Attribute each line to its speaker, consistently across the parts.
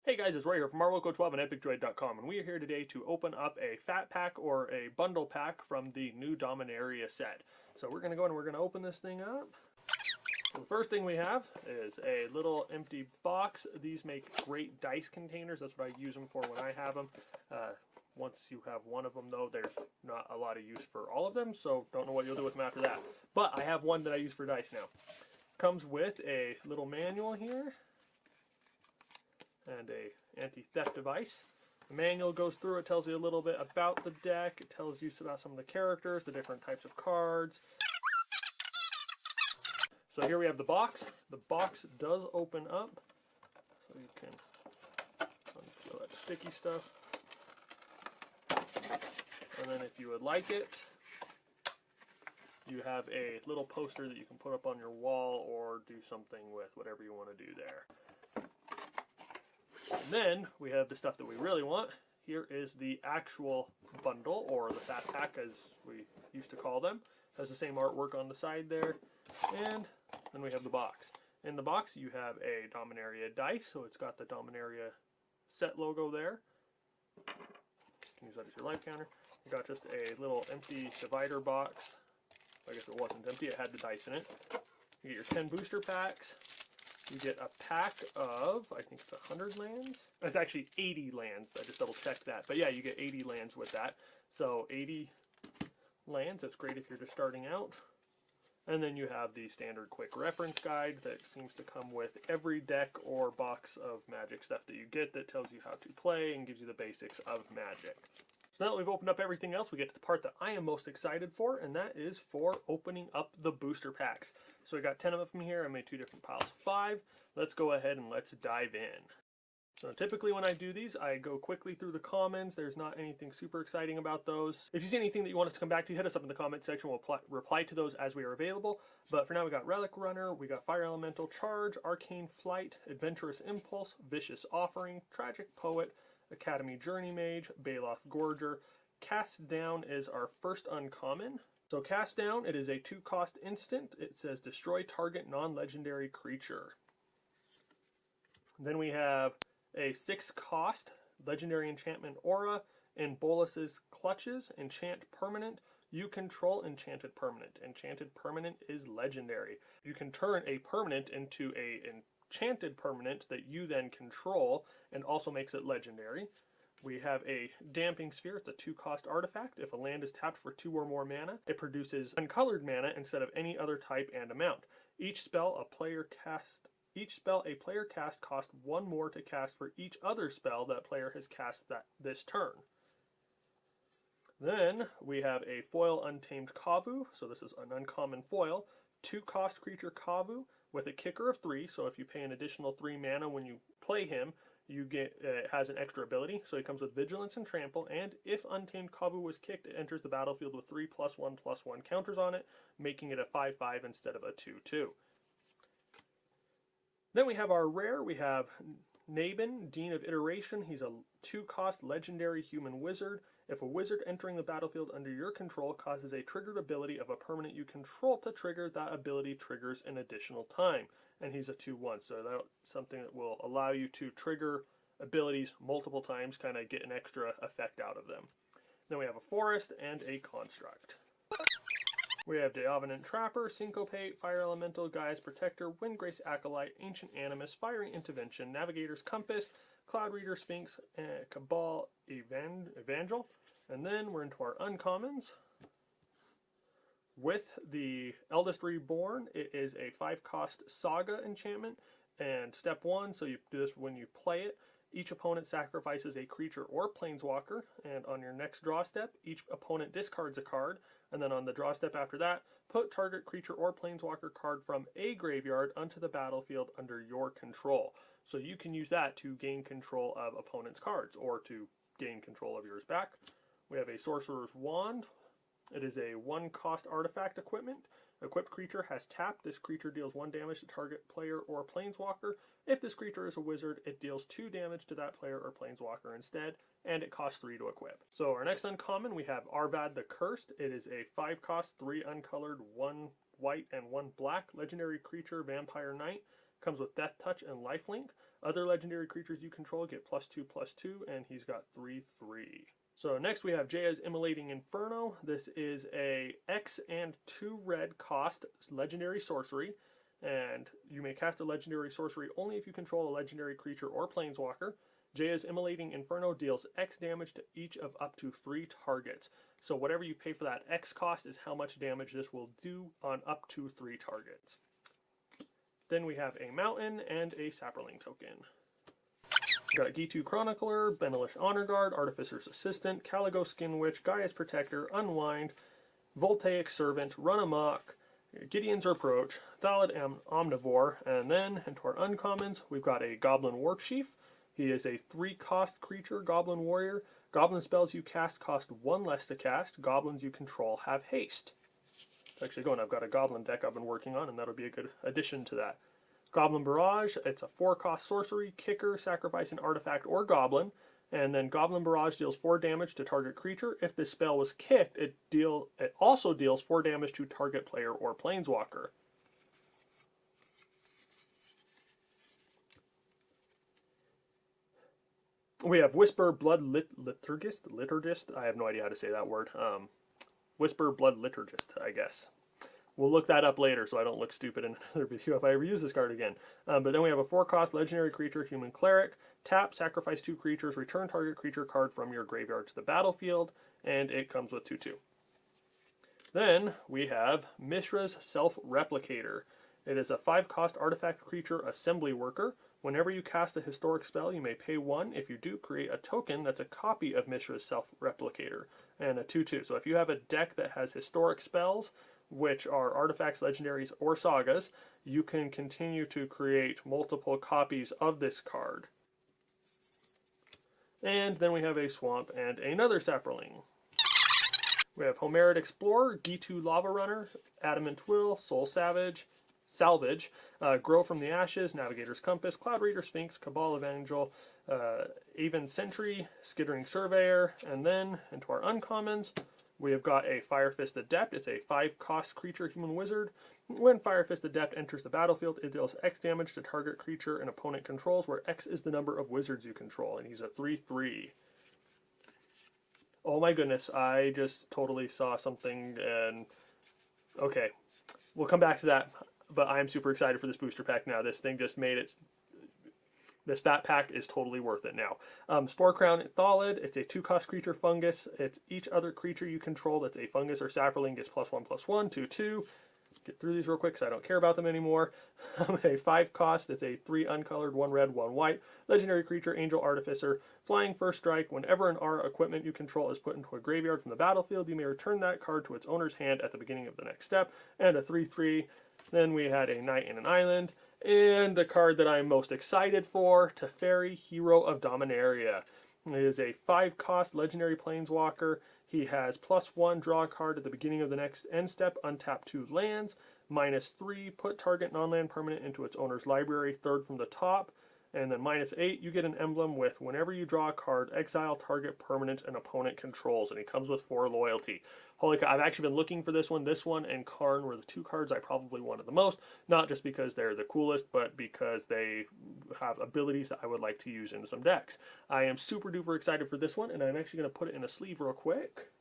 Speaker 1: Hey guys, it's Roy here from MarvelCo12 and EpicDroid.com, and we are here today to open up a fat pack or a bundle pack from the new Dominaria set. So we're going to go and we're going to open this thing up. So the first thing we have is a little empty box. These make great dice containers. That's what I use them for when I have them. Once you have one of them, though, there's not a lot of use for all of them, so don't know what you'll do with them after that. But I have one that I use for dice now. Comes with a little manual here and a anti-theft device. The manual goes through, it tells you a little bit about the deck, it tells you about some of the characters, the different types of cards. So here we have the box. The box does open up, so you can unpeel that sticky stuff. And then if you would like it, you have a little poster that you can put up on your wall or do something with, whatever you want to do there. And then we have the stuff that we really want. Here is the actual bundle, or the fat pack as we used to call them. It has the same artwork on the side there. And then we have the box. In the box you have a Dominaria dice, so it's got the Dominaria set logo there. Use that as your life counter. You got just a little empty divider box. I guess it wasn't empty, it had the dice in it. You get your 10 booster packs. You get a pack of, I think it's 100 lands? It's actually 80 lands, I just double checked that. But yeah, you get 80 lands with that. So 80 lands, that's great if you're just starting out. And then you have the standard quick reference guide that seems to come with every deck or box of Magic stuff that you get that tells you how to play and gives you the basics of Magic. So now that we've opened up everything else, we get to the part that I am most excited for, and that is for opening up the booster packs. So I got 10 of them here. I made 2 different piles of 5. Let's go ahead and let's dive in. So typically when I do these, I go quickly through the commons. There's not anything super exciting about those. If you see anything that you want us to come back to, hit us up in the comment section. We'll reply to those as we are available. But for now, we got Relic Runner, we got Fire Elemental Charge, Arcane Flight, Adventurous Impulse, Vicious Offering, Tragic Poet, Academy Journey Mage, Baloth Gorger. Cast Down is our first uncommon. So Cast Down, it is a 2-cost instant. It says destroy target non-legendary creature. Then we have a 6-cost legendary enchantment aura in Bolus's Clutches. Enchant permanent. You control enchanted permanent. Enchanted permanent is legendary. You can turn a permanent into a enchanted permanent that you then control, and also makes it legendary. We have a Damping Sphere. It's a 2-cost artifact. If a land is tapped for 2 or more mana, it produces uncolored mana instead of any other type and amount. Each spell a player casts costs 1 more to cast for each other spell that player has cast this turn. Then we have a foil Untamed Kavu. So this is an uncommon foil. 2-cost creature Kavu with a kicker of 3. So if you pay an additional 3 mana when you play him, you get has an extra ability. So he comes with Vigilance and Trample, and if Untamed Kavu was kicked, it enters the battlefield with 3+1/+1 counters on it, making it a 5/5 instead of a 2/2. Then we have our rare. We have Nabin, Dean of Iteration. He's a 2-cost legendary human wizard. If a wizard entering the battlefield under your control causes a triggered ability of a permanent you control to trigger, that ability triggers an additional time. And he's a 2/1, so that's something that will allow you to trigger abilities multiple times, kind of get an extra effect out of them. Then we have a forest and a construct. We have Deovenant Trapper, Syncopate, Fire Elemental, Gaia's Protector, Windgrace Acolyte, Ancient Animus, Fiery Intervention, Navigator's Compass, Cloud Reader Sphinx, Cabal Evangel. And then we're into our uncommons. With the Eldest Reborn, it is a 5-cost Saga enchantment. And step 1, so you do this when you play it. Each opponent sacrifices a creature or planeswalker, and on your next draw step, each opponent discards a card, and then on the draw step after that, put target creature or planeswalker card from a graveyard onto the battlefield under your control. So you can use that to gain control of opponent's cards, or to gain control of yours back. We have a Sorcerer's Wand. It is a 1-cost artifact equipment. Equipped creature has tapped. This creature deals 1 damage to target player or planeswalker. If this creature is a wizard, it deals 2 damage to that player or planeswalker instead, and it costs 3 to equip. So our next uncommon, we have Arvad the Cursed. It is a 5-cost, 3 uncolored, 1 white, and 1 black legendary creature vampire knight. Comes with Death Touch and Lifelink. Other legendary creatures you control get +2/+2, and he's got 3/3. So next we have Jaya's Immolating Inferno. This is a X and 2 red cost legendary sorcery, and you may cast a legendary sorcery only if you control a legendary creature or planeswalker. Jaya's Immolating Inferno deals X damage to each of up to 3 targets. So whatever you pay for that X cost is how much damage this will do on up to 3 targets. Then we have a Mountain and a Saproling token. We've got Gitu Chronicler, Benelish Honor Guard, Artificer's Assistant, Caligo Skin Witch, Gaia's Protector, Unwind, Voltaic Servant, Run Amok, Gideon's Reproach, Thalid Omnivore, and then into our uncommons, we've got a Goblin Warchief. He is a 3-cost creature, Goblin Warrior. Goblin spells you cast cost 1 less to cast. Goblins you control have haste. It's actually going, I've got a Goblin deck I've been working on, and that'll be a good addition to that. Goblin Barrage, it's a 4-cost sorcery, kicker, sacrifice an artifact or goblin, and then Goblin Barrage deals 4 damage to target creature. If this spell was kicked, it also deals 4 damage to target player or planeswalker. We have Whisper Blood Liturgist. I have no idea how to say that word. Whisper Blood Liturgist, I guess. We'll look that up later so I don't look stupid in another video if I ever use this card again. But then we have a 4-cost legendary creature, Human Cleric. Tap, sacrifice 2 creatures, return target creature card from your graveyard to the battlefield, and it comes with 2/2. Then we have Mishra's Self-Replicator. It is a 5-cost artifact creature, Assembly Worker. Whenever you cast a historic spell, you may pay 1. If you do, create a token that's a copy of Mishra's Self-Replicator, and a 2/2. So if you have a deck that has historic spells, which are artifacts, legendaries, or sagas, you can continue to create multiple copies of this card. And then we have a Swamp and another Saproling. We have Homerid Explorer, Gitu Lava Runner, Adamant Will, Soul Salvage, Grow from the Ashes, Navigator's Compass, Cloud Reader Sphinx, Cabal Evangel, Aven Sentry, Skittering Surveyor, and then into our uncommons, we have got a Fire Fist Adept. It's a 5-cost creature, human wizard. When Fire Fist Adept enters the battlefield, it deals X damage to target creature an opponent controls, where X is the number of wizards you control, and he's a 3/3. Oh my goodness, I just totally saw something, and okay, we'll come back to that, but I'm super excited for this booster pack now. This thing just made it. This fat pack is totally worth it now. Spore Crown Thalid, it's a 2-cost creature fungus. It's each other creature you control that's a fungus or saproling gets +1/+1, 2/2. Get through these real quick because I don't care about them anymore. A 5-cost, it's a 3 uncolored, 1 red, 1 white. Legendary creature, Angel Artificer. Flying First Strike, whenever an R equipment you control is put into a graveyard from the battlefield, you may return that card to its owner's hand at the beginning of the next step. And a 3/3. Then we had a Knight in an Island. And the card that I'm most excited for, Teferi, Hero of Dominaria. It is a 5-cost legendary planeswalker. He has +1, draw a card at the beginning of the next end step, untap 2 lands, -3, put target non-land permanent into its owner's library, 3rd from the top, and then -8, you get an emblem with whenever you draw a card, exile target permanent an opponent controls, and he comes with 4 loyalty. Holy cow, I've actually been looking for this one. This one and Karn were the 2 cards I probably wanted the most, not just because they're the coolest, but because they have abilities that I would like to use in some decks. I am super duper excited for this one, and I'm actually going to put it in a sleeve real quick.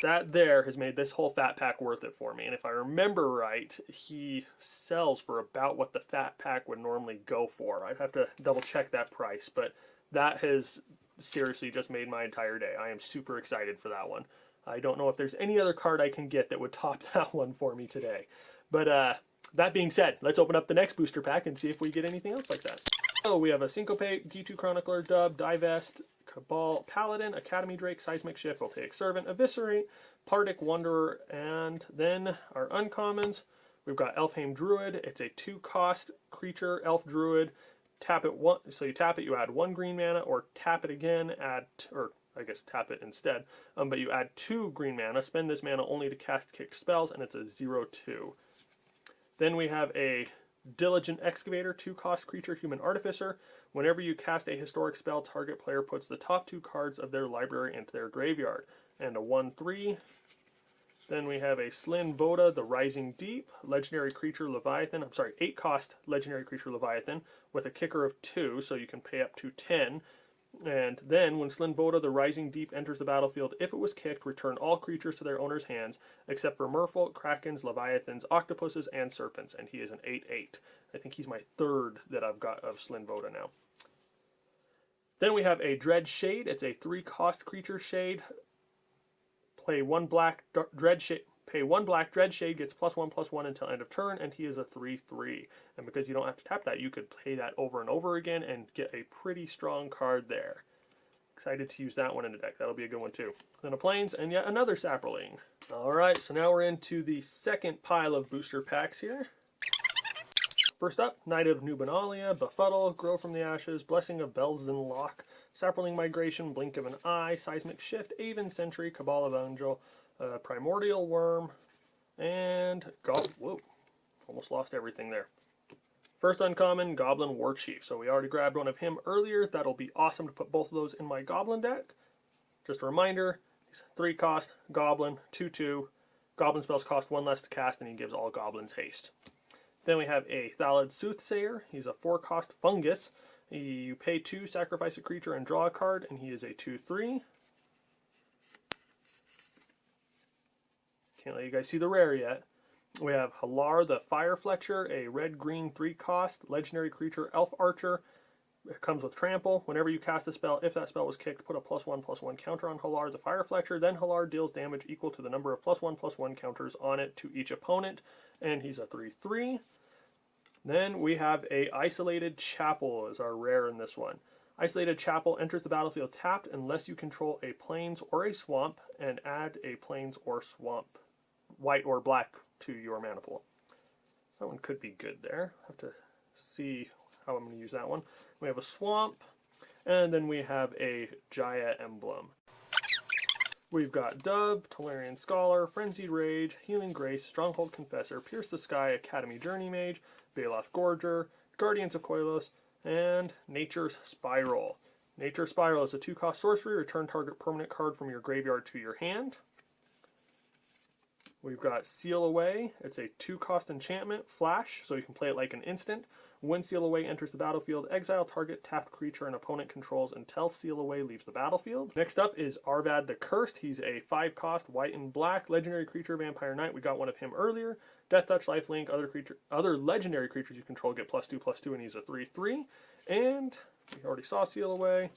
Speaker 1: That there has made this whole fat pack worth it for me, and if I remember right, he sells for about what the fat pack would normally go for. I'd have to double check that price, but that has seriously just made my entire day. I am super excited for that one. I don't know if there's any other card I can get that would top that one for me today. But that being said, let's open up the next booster pack and see if we get anything else like that. So we have a Syncopate, Gitu Chronicler, Dub, Divest, Cabal, Paladin, Academy Drake, Seismic Shift, Voltaic Servant, Eviscerate, Pardic Wanderer, and then our uncommons. We've got Elfheim Druid. It's a 2-cost creature, Elf Druid. Tap it once, so you tap it, you add 1 green mana, or tap it again, I guess tap it instead. But you add 2 green mana, spend this mana only to cast kick spells, and it's a 0/2. Then we have a Diligent Excavator, 2-cost creature, Human Artificer. Whenever you cast a historic spell, target player puts the top 2 cards of their library into their graveyard. And a 1/3. Then we have a Slin Voda, the Rising Deep, legendary creature Leviathan. 8-cost legendary creature Leviathan with a kicker of 2, so you can pay up to 10. And then, when Slin Voda, the Rising Deep, enters the battlefield, if it was kicked, return all creatures to their owner's hands, except for Merfolk, Krakens, Leviathans, Octopuses, and Serpents. And he is an 8/8. I think he's my 3rd that I've got of Slin Voda now. Then we have a Dread Shade. It's a 3-cost creature shade. Pay 1 black Dread Shade, gets +1/+1 until end of turn, and he is a 3/3. And because you don't have to tap that, you could play that over and over again and get a pretty strong card there. Excited to use that one in the deck. That'll be a good one too. Then a Plains, and yet another Saproling. Alright, so now we're into the second pile of booster packs here. First up, Knight of Dominaria, Befuddle, Grow from the Ashes, Blessing of Belzenlock, Saproling Migration, Blink of an Eye, Seismic Shift, Aven Sentry, Cabal of Angel, Primordial Worm, and whoa, almost lost everything there. First uncommon, Goblin War Chief. So we already grabbed one of him earlier. That'll be awesome to put both of those in my Goblin deck. Just a reminder, he's 3-cost, Goblin, 2/2. Goblin spells cost 1 less to cast, and he gives all Goblins haste. Then we have a Thalid Soothsayer. He's a 4-cost fungus. You pay 2, sacrifice a creature, and draw a card, and he is a 2/3. Can't let you guys see the rare yet. We have Halar the Fire Fletcher, a red-green 3-cost legendary creature, Elf Archer. It comes with Trample. Whenever you cast a spell, if that spell was kicked, put a +1/+1 counter on Halar the Fire Fletcher. Then Halar deals damage equal to the number of +1/+1 counters on it to each opponent, and he's a 3/3. Then we have a Isolated Chapel as our rare in this one. Isolated Chapel enters the battlefield tapped unless you control a plains or a swamp, and add a plains or swamp, white or black, to your mana pool. That one could be good there. Have to see how I'm going to use that one. We have a swamp, and then we have a Jaya Emblem. We've got Dove, Tolarian Scholar, Frenzied Rage, Healing Grace, Stronghold Confessor, Pierce the Sky, Academy Journey Mage, Baloth Gorger, Guardians of Koilos, and Nature's Spiral. Nature's Spiral is a 2-cost sorcery. Return target permanent card from your graveyard to your hand. We've got Seal Away. It's a 2-cost enchantment, flash, so you can play it like an instant. When Seal Away enters the battlefield, exile target tapped creature an opponent controls until Seal Away leaves the battlefield. Next up is Arvad the Cursed. He's a 5-cost, white and black, legendary creature, Vampire Knight. We got one of him earlier. Death Touch, Lifelink, other legendary creatures you control get +2/+2, and he's a 3/3. And we already saw Seal Away.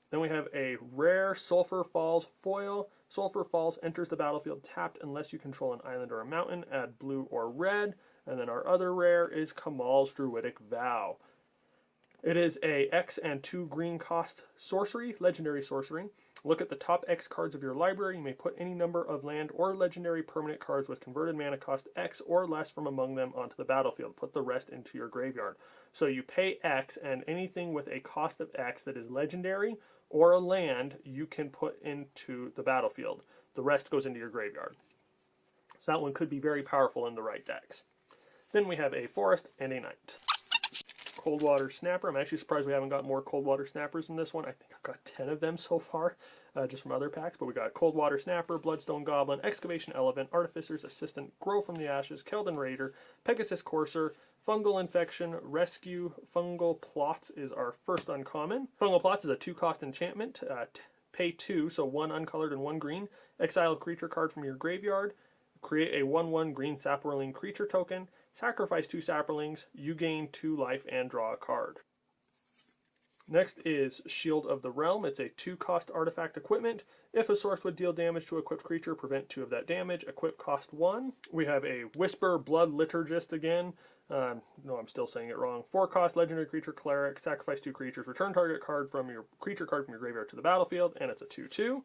Speaker 1: Then we have a rare Sulphur Falls foil. Sulphur Falls enters the battlefield tapped unless you control an island or a mountain. Add blue or red. And then our other rare is Kamal's Druidic Vow. It is a X and 2 green cost sorcery, legendary sorcery. Look at the top X cards of your library. You may put any number of land or legendary permanent cards with converted mana cost X or less from among them onto the battlefield. Put the rest into your graveyard. So you pay X, and anything with a cost of X that is legendary or a land you can put into the battlefield. The rest goes into your graveyard. So that one could be very powerful in the right decks. Then we have a Forest and a Knight. Coldwater Snapper. I'm actually surprised we haven't got more Coldwater Snappers in this one. I think I've got 10 of them so far, just from other packs. But we got Coldwater Snapper, Bloodstone Goblin, Excavation Elephant, Artificer's Assistant, Grow from the Ashes, Keldon Raider, Pegasus Courser, Fungal Infection, Rescue, Fungal Plots is our first uncommon. Fungal Plots is a 2-cost enchantment. Pay 2, so 1 uncolored and 1 green. Exile a creature card from your graveyard. Create a 1/1 green Saproling creature token. Sacrifice 2 Saprolings. You gain 2 life and draw a card. Next is Shield of the Realm. It's a 2-cost artifact equipment. If a source would deal damage to an equipped creature, prevent 2 of that damage. Equip cost 1. We have a Whisper Blood Liturgist again. No, I'm still saying it wrong. 4-cost legendary creature cleric. Sacrifice 2 creatures. Return target card from your creature card from your graveyard to the battlefield, and it's a 2/2.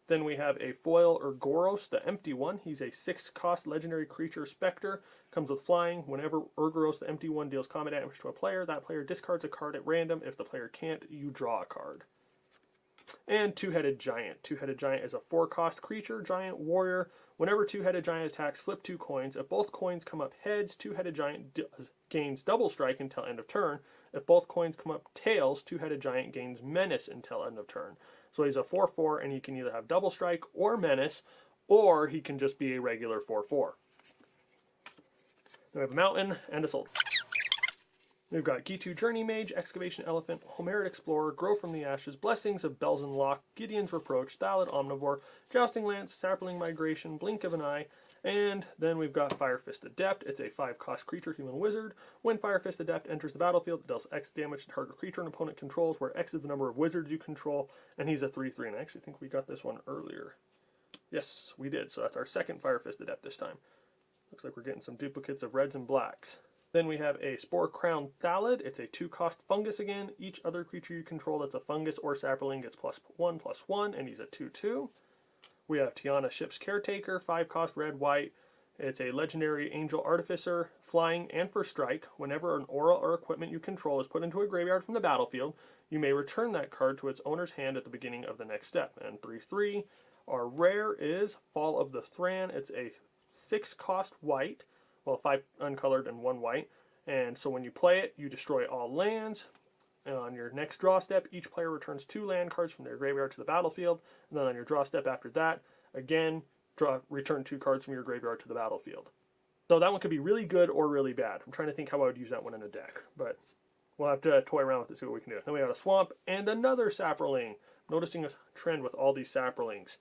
Speaker 1: Then we have a foil Urgoros, the Empty One. He's a 6-cost legendary creature Spectre. Comes with flying. Whenever Urgoros, the Empty One, deals combat damage to a player, that player discards a card at random. If the player can't, you draw a card. And Two-Headed Giant. Two-Headed Giant is a 4-cost creature, giant warrior. Whenever Two-Headed Giant attacks, flip 2 coins. If both coins come up heads, Two-Headed Giant gains double strike until end of turn. If both coins come up tails, Two-Headed Giant gains menace until end of turn. So he's a 4/4, and he can either have double strike or menace, or he can just be a regular 4/4. Then we have a mountain and a soldier. We've got Gitu Journey Mage, Excavation Elephant, Homerid Explorer, Grow from the Ashes, Blessings of Belzen Lock, Gideon's Reproach, Thallid Omnivore, Jousting Lance, Sapling Migration, Blink of an Eye, and then we've got Fire Fist Adept. It's a 5-cost creature, human wizard. When Fire Fist Adept enters the battlefield, it deals X damage to target creature an opponent controls, where X is the number of wizards you control, and he's a 3/3, and I actually think we got this one earlier. Yes, we did, so that's our second Fire Fist Adept this time. Looks like we're getting some duplicates of reds and blacks. Then we have a Spore Crown Thallid. It's a 2-cost fungus again. Each other creature you control that's a fungus or sapling gets +1/+1, and he's a 2/2. We have Tiana Ship's Caretaker, 5-cost red-white. It's a legendary Angel Artificer, flying and for strike. Whenever an aura or equipment you control is put into a graveyard from the battlefield, you may return that card to its owner's hand at the beginning of the next step. And 3/3. Our rare is Fall of the Thran. It's a 6-cost white. Well, 5 uncolored and 1 white. And so when you play it, you destroy all lands. And on your next draw step, each player returns 2 land cards from their graveyard to the battlefield. And then on your draw step after that, again, return 2 cards from your graveyard to the battlefield. So that one could be really good or really bad. I'm trying to think how I would use that one in a deck. But we'll have to toy around with it, see what we can do. Then we got a Swamp and another Saproling. Noticing a trend with all these Saprolings.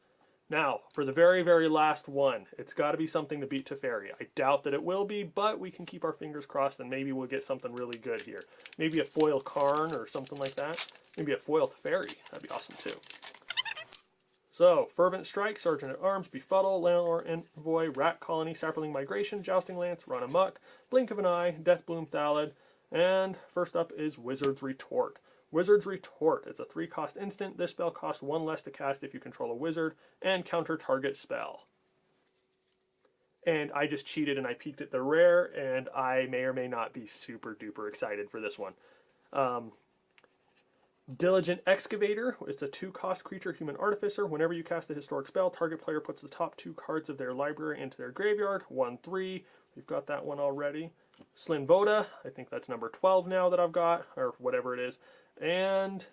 Speaker 1: Now, for the very, very last one, it's got to be something to beat Teferi. I doubt that it will be, but we can keep our fingers crossed and maybe we'll get something really good here. Maybe a foil Karn or something like that. Maybe a foil Teferi. That'd be awesome too. So, Fervent Strike, Sergeant at Arms, Befuddle, Landlord Envoy, Rat Colony, Sapling Migration, Jousting Lance, Run Amok, Blink of an Eye, Deathbloom Thallid, and first up is Wizard's Retort. Wizard's Retort. It's a 3-cost instant. This spell costs 1 less to cast if you control a wizard, and counter target spell. And I just cheated and I peeked at the rare, and I may or may not be super duper excited for this one. Diligent Excavator. It's a 2-cost creature, human artificer. Whenever you cast a historic spell, target player puts the top 2 cards of their library into their graveyard. 1/3. We've got that one already. Slinvoda. I think that's number 12 now that I've got, or whatever it is. And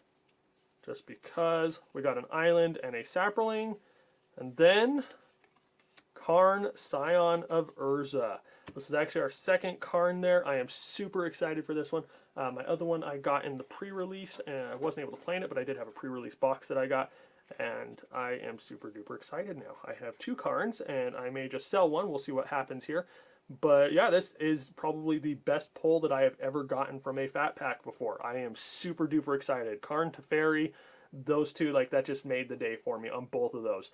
Speaker 1: just because we got an island and a Saproling, and then Karn, Scion of Urza. This is actually our second Karn there. I am super excited for this one. My other one I got in the pre-release, and I wasn't able to play in it, but I did have a pre-release box that I got, and I am super duper excited now. I have 2 Karns, and I may just sell one. We'll see what happens here. But yeah, this is probably the best pull that I have ever gotten from a Fat Pack before. I am super duper excited. Karn, Teferi, those two, like, that just made the day for me on both of those.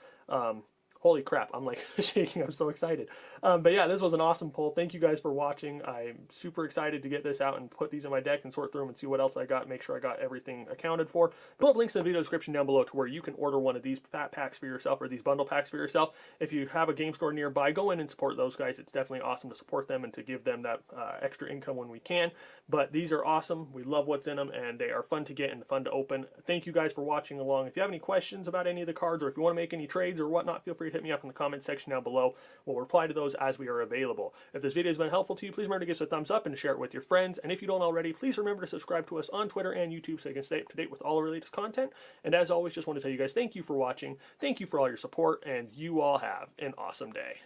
Speaker 1: Holy crap, I'm like shaking, I'm so excited. But yeah, this was an awesome pull. Thank you guys for watching. I'm super excited to get this out and put these in my deck and sort through them and see what else I got, make sure I got everything accounted for. But I'll have links in the video description down below to where you can order one of these Fat Packs for yourself or these bundle packs for yourself. If you have a game store nearby, go in and support those guys. It's definitely awesome to support them and to give them that extra income when we can. But these are awesome. We love what's in them, and they are fun to get and fun to open. Thank you guys for watching along. If you have any questions about any of the cards, or if you want to make any trades or whatnot, feel free to hit me up in the comment section down below. We'll reply to those as we are available. If this video has been helpful to you, please remember to give us a thumbs up and to share it with your friends. And if you don't already, please remember to subscribe to us on Twitter and YouTube so you can stay up to date with all our latest content. And as always, just want to tell you guys thank you for watching. Thank you for all your support, and you all have an awesome day.